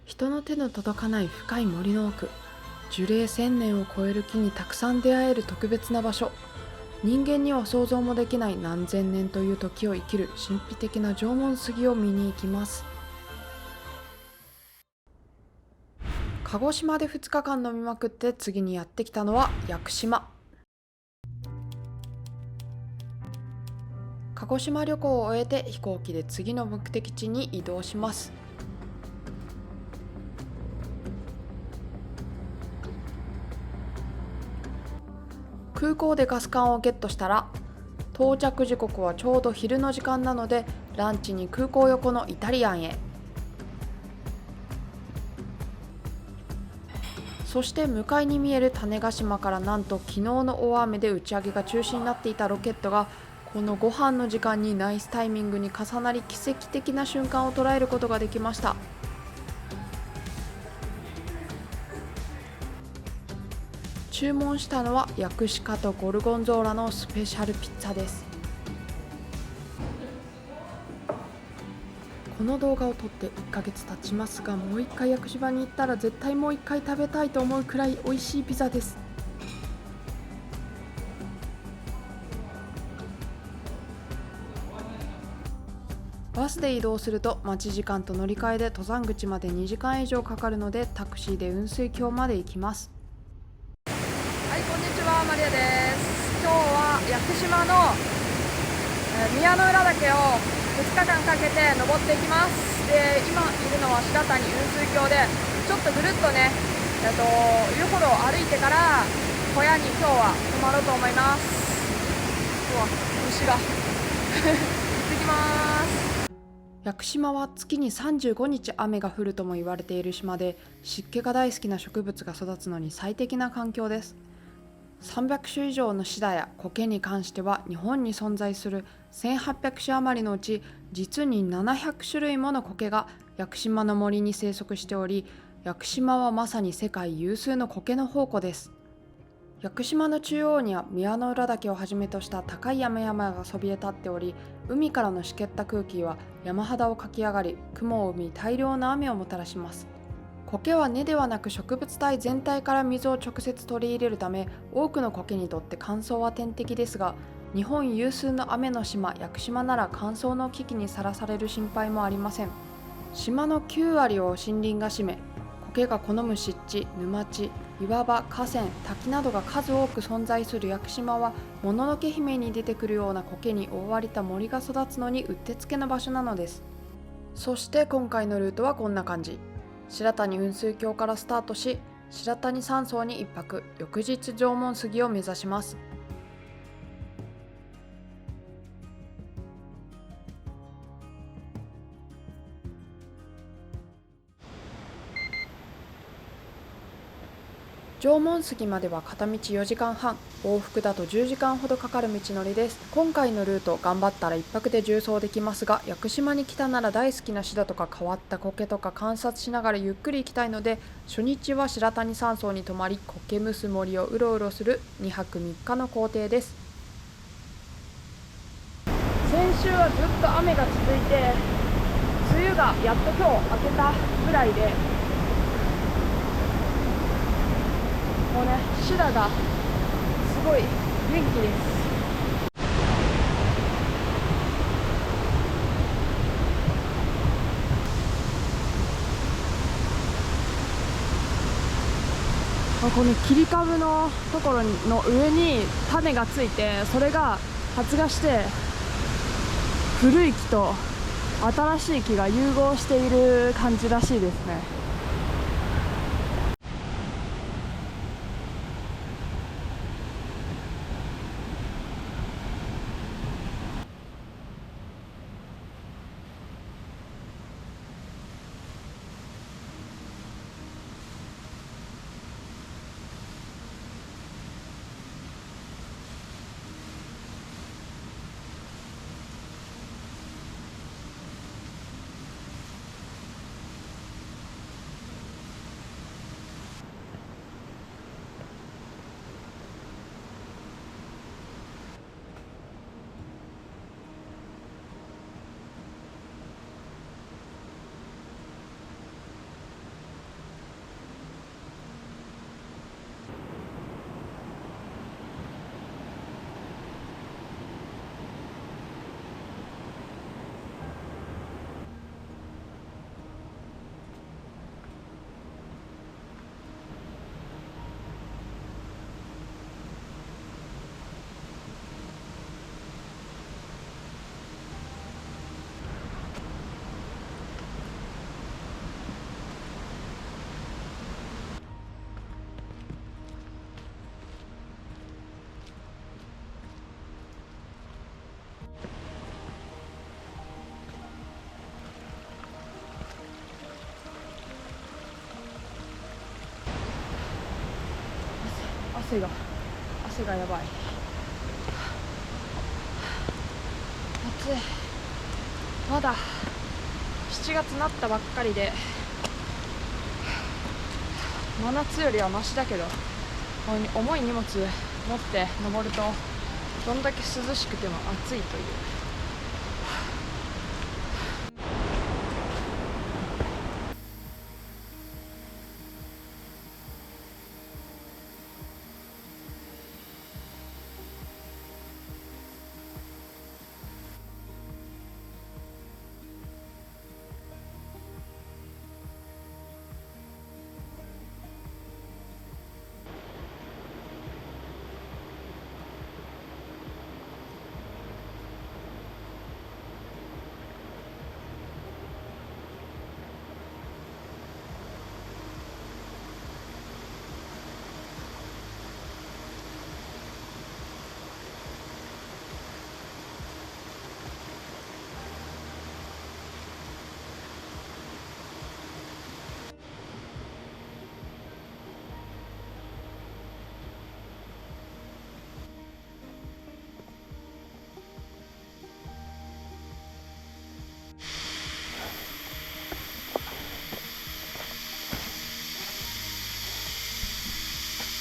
人の手の届かない深い森の奥、樹齢1000年を超える木にたくさん出会える特別な場所、人間には想像もできない何千年という時を生きる神秘的な縄文杉を見に行きます。鹿児島で2日間飲みまくって次にやってきたのは屋久島。鹿児島旅行を終えて飛行機で次の目的地に移動します。空港でガス缶をゲットしたら、到着時刻はちょうど昼の時間なのでランチに空港横のイタリアンへ。そして向かいに見える種子島から、なんと昨日の大雨で打ち上げが中止になっていたロケットがこのご飯の時間にナイスタイミングに重なり、奇跡的な瞬間を捉えることができました。注文したのはヤクシカとゴルゴンゾーラのスペシャルピッツァです。この動画を撮って1ヶ月経ちますが、もう1回屋久島に行ったら絶対もう1回食べたいと思うくらい美味しいピザです。バスで移動すると待ち時間と乗り換えで登山口まで2時間以上かかるので、タクシーで雲水峡まで行きます。はい、こんにちは、マリアです。今日は屋久島の宮之浦岳を2日間かけて登っていきます。で、今いるのは白谷雲水峡で、ちょっとぐるっとね、遊歩道を歩いてから小屋に今日は泊まろうと思います。うわ、虫が行ってきます。屋久島は月に35日雨が降るとも言われている島で、湿気が大好きな植物が育つのに最適な環境です。300種以上のシダやコケに関しては、日本に存在する1800種余りのうち実に700種類ものコケが屋久島の森に生息しており、屋久島はまさに世界有数のコケの宝庫です。屋久島の中央には宮之浦岳をはじめとした高い山々がそびえ立っており、海からの湿気った空気は山肌をかき上がり、雲を生み大量の雨をもたらします。苔は根ではなく植物体全体から水を直接取り入れるため、多くの苔にとって乾燥は天敵ですが、日本有数の雨の島屋久島なら乾燥の危機にさらされる心配もありません。島の9割を森林が占め、苔が好む湿地、沼地、岩場、河川、滝などが数多く存在する屋久島は、もののけ姫に出てくるような苔に覆われた森が育つのにうってつけの場所なのです。そして今回のルートはこんな感じ。白谷雲水峡からスタートし、白谷山荘に1泊、翌日縄文杉を目指します。縄文杉までは片道4時間半、往復だと10時間ほどかかる道のりです。今回のルート、頑張ったら1泊で縦走できますが、屋久島に来たなら大好きなシダとか変わった苔とか観察しながらゆっくり行きたいので、初日は白谷山荘に泊まり、苔むす森をうろうろする2泊3日の行程です。先週はずっと雨が続いて、梅雨がやっと今日明けたぐらいで、もうね、シダがすごい元気です。この切り株のところの上に種がついて、それが発芽して古い木と新しい木が融合している感じらしいですね。汗がやばい。暑い。まだ7月になったばっかりで真夏よりはマシだけど、重い荷物持って登るとどんだけ涼しくても暑いという。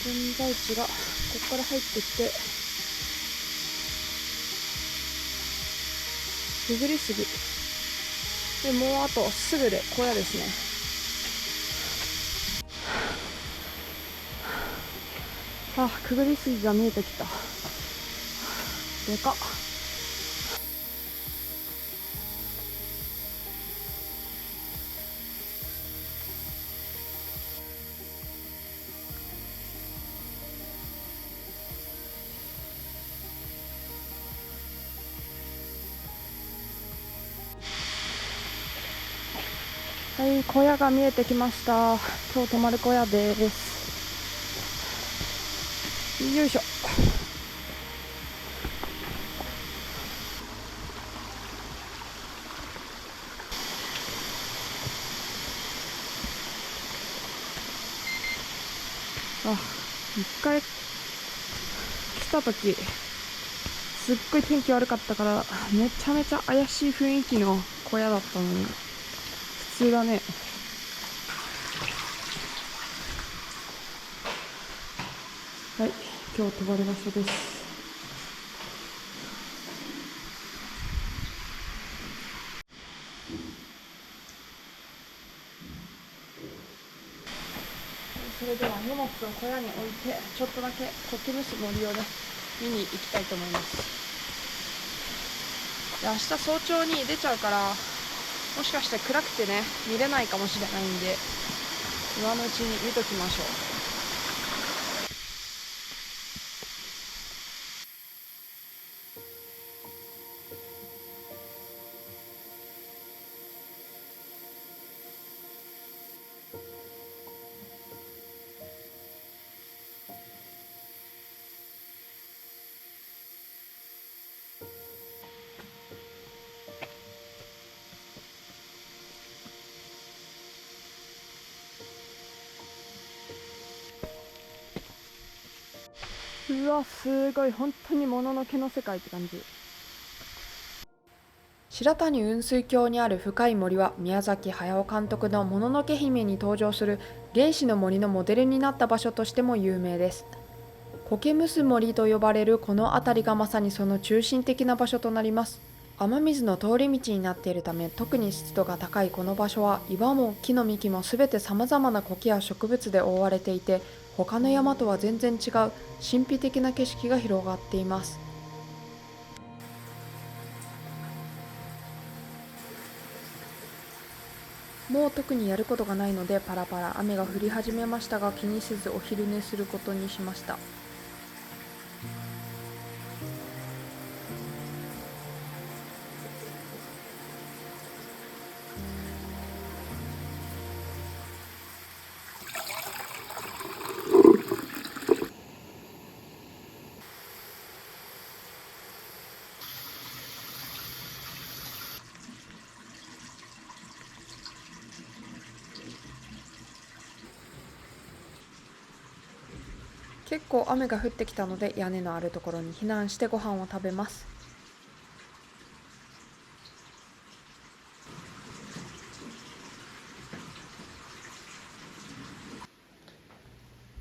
現在地がここから入ってきて、くぐりすぎで、もうあとすぐで小屋ですね。くぐりすぎが見えてきた。でかっ。はい、小屋が見えてきました。今日泊まる小屋です。よいしょ。一回来た時すっごい天気悪かったからめちゃめちゃ怪しい雰囲気の小屋だったのに普通だね。はい、今日泊まる場所です。それでは荷物を小屋に置いて、ちょっとだけ苔むす森をね見に行きたいと思います。で、明日早朝に出ちゃうから、もしかして暗くてね見れないかもしれないんで、今のうちに見ときましょう。うわ、すごい、本当にもののけの世界って感じ。白谷雲水峡にある深い森は、宮崎駿監督のもののけ姫に登場する原始の森のモデルになった場所としても有名です。苔むす森と呼ばれるこの辺りがまさにその中心的な場所となります。雨水の通り道になっているため、特に湿度が高いこの場所は、岩も木の幹もすべて様々な苔や植物で覆われていて、他の山とは全然違う神秘的な景色が広がっています。もう特にやることがないので、パラパラ雨が降り始めましたが、気にせずお昼寝することにしました。結構雨が降ってきたので屋根のあるところに避難してご飯を食べます。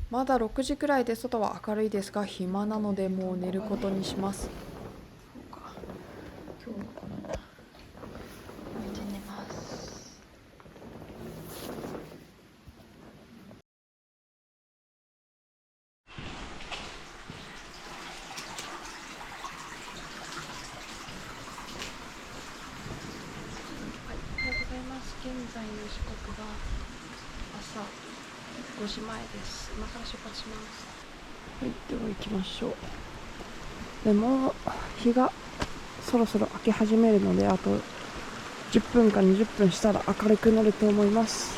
まだ6時くらいで外は明るいですが暇なのでもう寝ることにします。今日は寝て寝ます。おはようございます。現在の時刻が朝5時前です。今から出発します。はい、では行きましょう。でも日がそろそろ明け始めるのであと10分か20分したら明るくなると思います。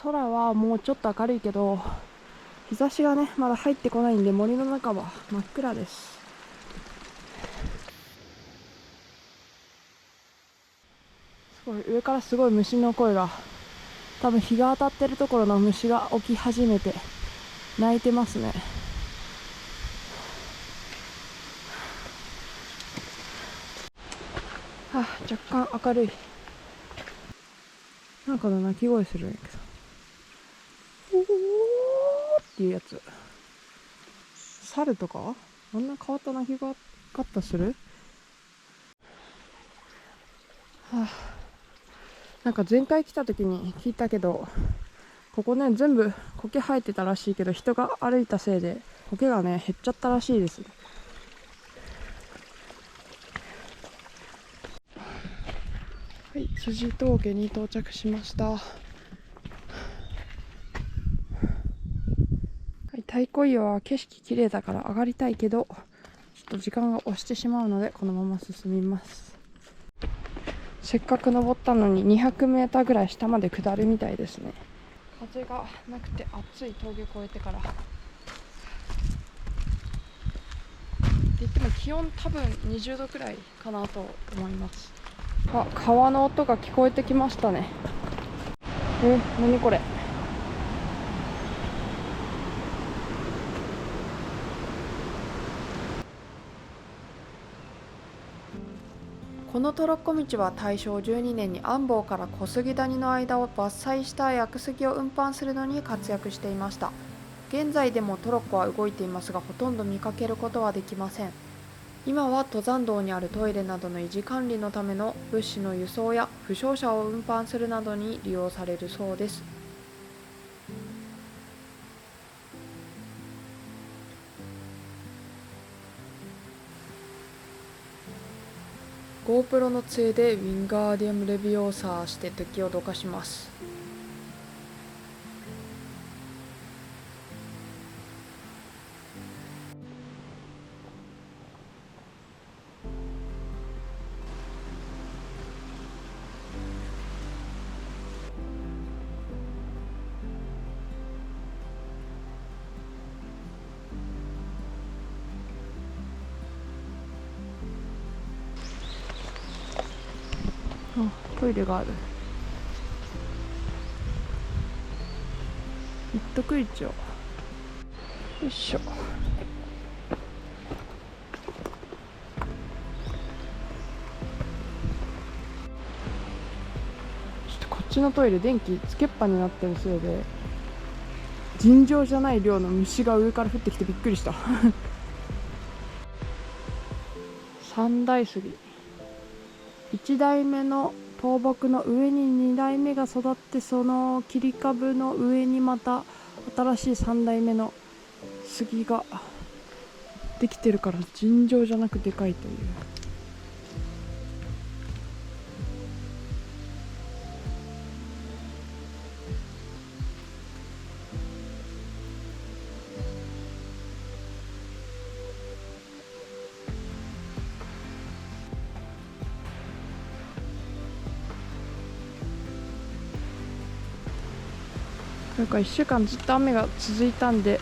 空はもうちょっと明るいけど日差しがねまだ入ってこないんで森の中は真っ暗です。すごい上からすごい虫の声が、多分日が当たってるところの虫が起き始めて鳴いてますね。若干明るい。なんかの鳴き声するんやけど、おーっていうやつ。猿とかあんな変わった鳴き方する？なんか前回来た時に聞いたけど、ここね全部苔生えてたらしいけど人が歩いたせいで苔がね減っちゃったらしいです。はい、辻峠に到着しました。はい、太鼓岩は景色綺麗だから上がりたいけどちょっと時間が押してしまうのでこのまま進みます。せっかく登ったのに200メーターぐらい下まで下るみたいですね。風がなくて暑い、峠越えてから。って言っても気温多分20度くらいかなと思います。川の音が聞こえてきましたね。何これ。このトロッコ道は大正12年に安房から小杉谷の間を伐採した屋久杉を運搬するのに活躍していました。現在でもトロッコは動いていますがほとんど見かけることはできません。今は登山道にあるトイレなどの維持管理のための物資の輸送や負傷者を運搬するなどに利用されるそうです。GoPro の杖でウィンガーディアムレビオーサーして敵をどかします。トイレがある。行っとく一応。よいしょ。ちょっとこっちのトイレ電気つけっぱになってるせいで尋常じゃない量の虫が上から降ってきてびっくりした三大杉、1代目の倒木の上に2代目が育って、その切り株の上にまた新しい3代目の杉ができてるから尋常じゃなくでかいという。なんか1週間ずっと雨が続いたんで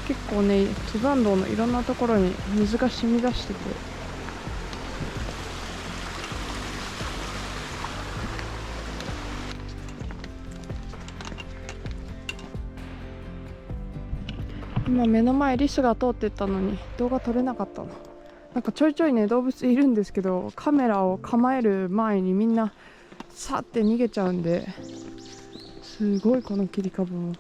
結構ね登山道のいろんなところに水が染み出してて、今目の前リスが通ってったのに動画撮れなかったの。なんかちょいちょいね動物いるんですけど、カメラを構える前にみんなさって逃げちゃうんで、すごいこの切り株も。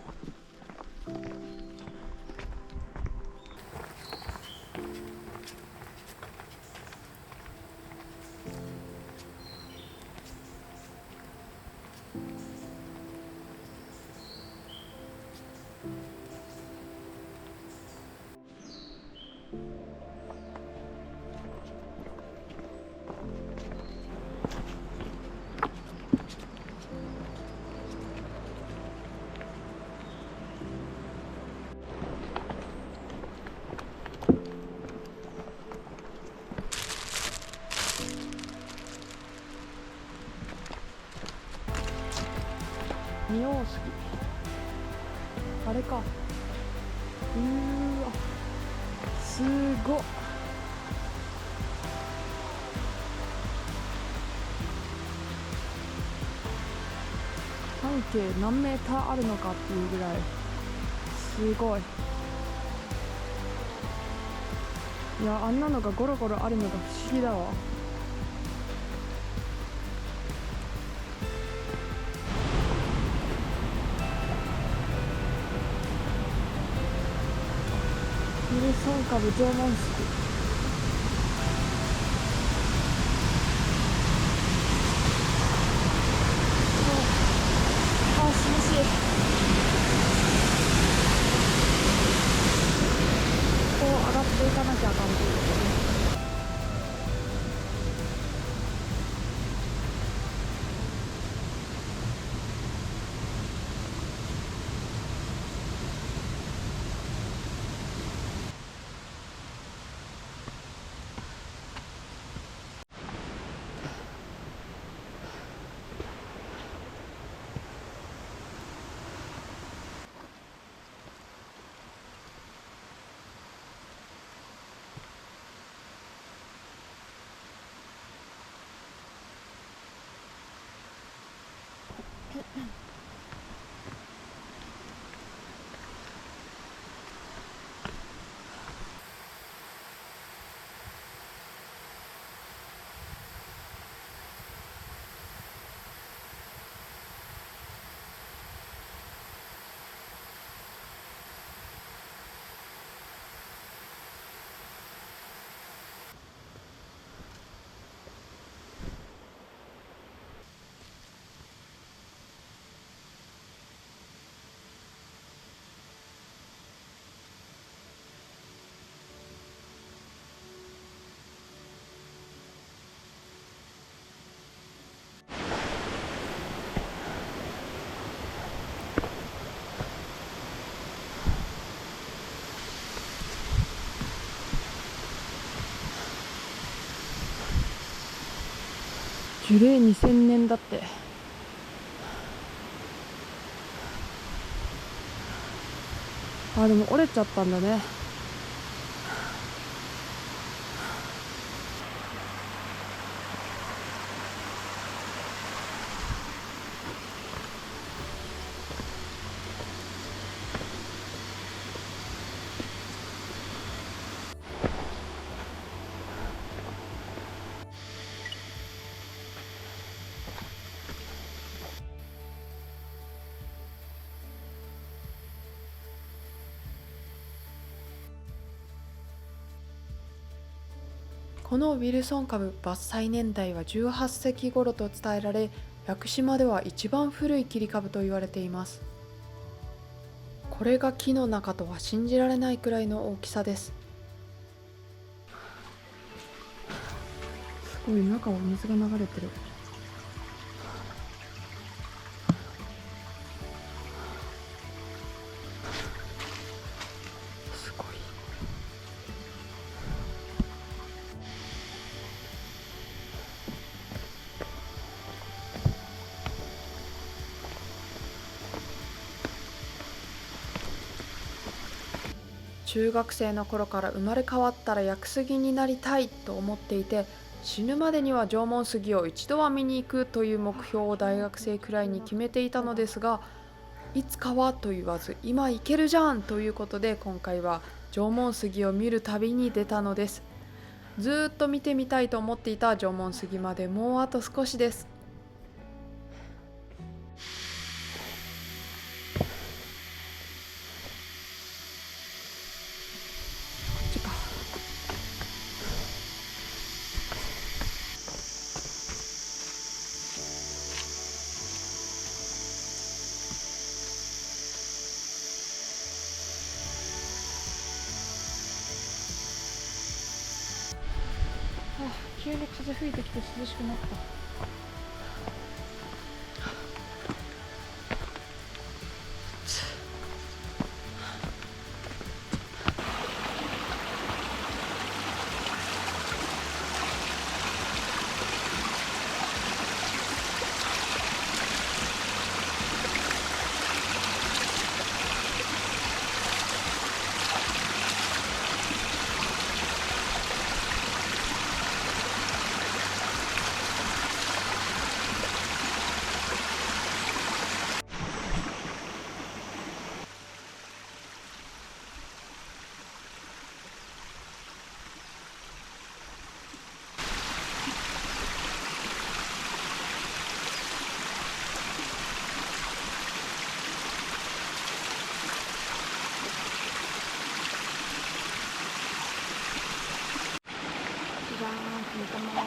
仁王杉、あれか。わ、すごっ。半径何メーターあるのかっていうぐらいすごい。いや、あんなのがゴロゴロあるのが不思議だわ。ウィルソン株縄文杉。あ、涼しい。こう上がっていかなきゃあかんということで、樹齢2000年だって。あ、でも折れちゃったんだね。このウィルソン株伐採年代は18世紀頃と伝えられ、屋久島では一番古い切り株と言われています。これが木の中とは信じられないくらいの大きさです。すごい、中を水が流れてる。すごい。中学生の頃から生まれ変わったら屋久杉になりたいと思っていて、死ぬまでには縄文杉を一度は見に行くという目標を大学生くらいに決めていたのですが、いつかはと言わず今行けるじゃんということで、今回は縄文杉を見る旅に出たのです。ずーっと見てみたいと思っていた縄文杉までもうあと少しです。こっちか。急に風吹いてきて涼しくなった。じゃーんって見たまま。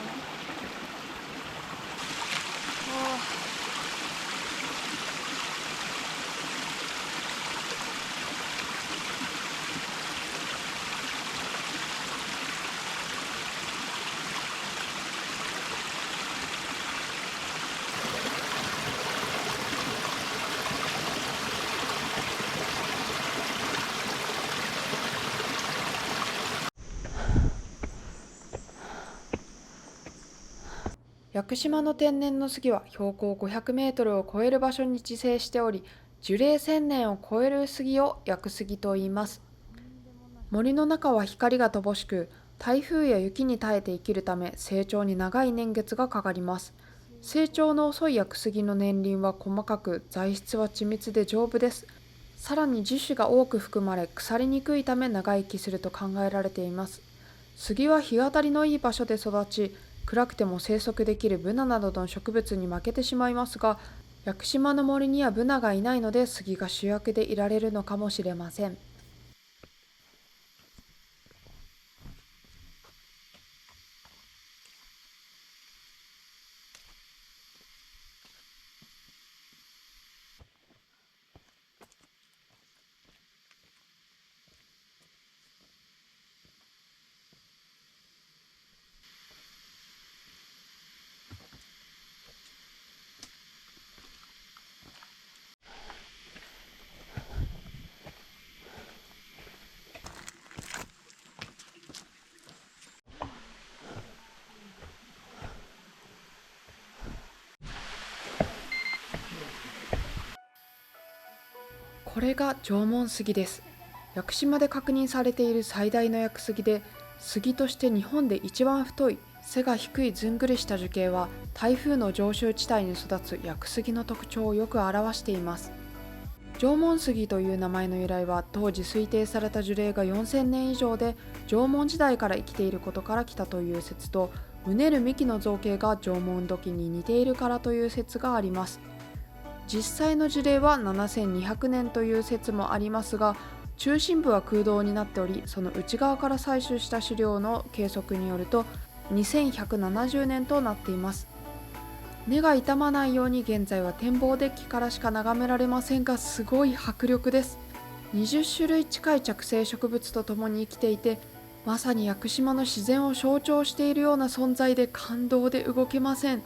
屋久島の天然の杉は標高500メートルを超える場所に自生しており、樹齢1000年を超える杉を屋久杉と言います。森の中は光が乏しく、台風や雪に耐えて生きるため成長に長い年月がかかります。成長の遅い屋久杉の年輪は細かく、材質は緻密で丈夫です。さらに樹脂が多く含まれ腐りにくいため長生きすると考えられています。杉は日当たりのいい場所で育ち、暗くても生息できるブナなどの植物に負けてしまいますが、屋久島の森にはブナがいないので杉が主役でいられるのかもしれません。これが縄文杉です。屋久島で確認されている最大の屋久杉で、杉として日本で一番太い、背が低いずんぐりした樹形は台風の常習地帯に育つ屋久杉の特徴をよく表しています。縄文杉という名前の由来は、当時推定された樹齢が4000年以上で縄文時代から生きていることから来たという説と、うねる幹の造形が縄文土器に似ているからという説があります。実際の樹齢は7200年という説もありますが、中心部は空洞になっており、その内側から採取した資料の計測によると2170年となっています。根が傷まないように現在は展望デッキからしか眺められませんが、すごい迫力です。20種類近い着生植物と共に生きていて、まさに屋久島の自然を象徴しているような存在で感動で動けません。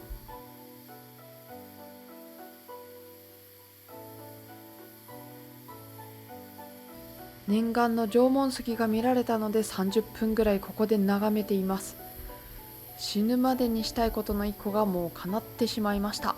念願の縄文杉が見られたので30分ぐらいここで眺めています。死ぬまでにしたいことの一個がもう叶ってしまいました。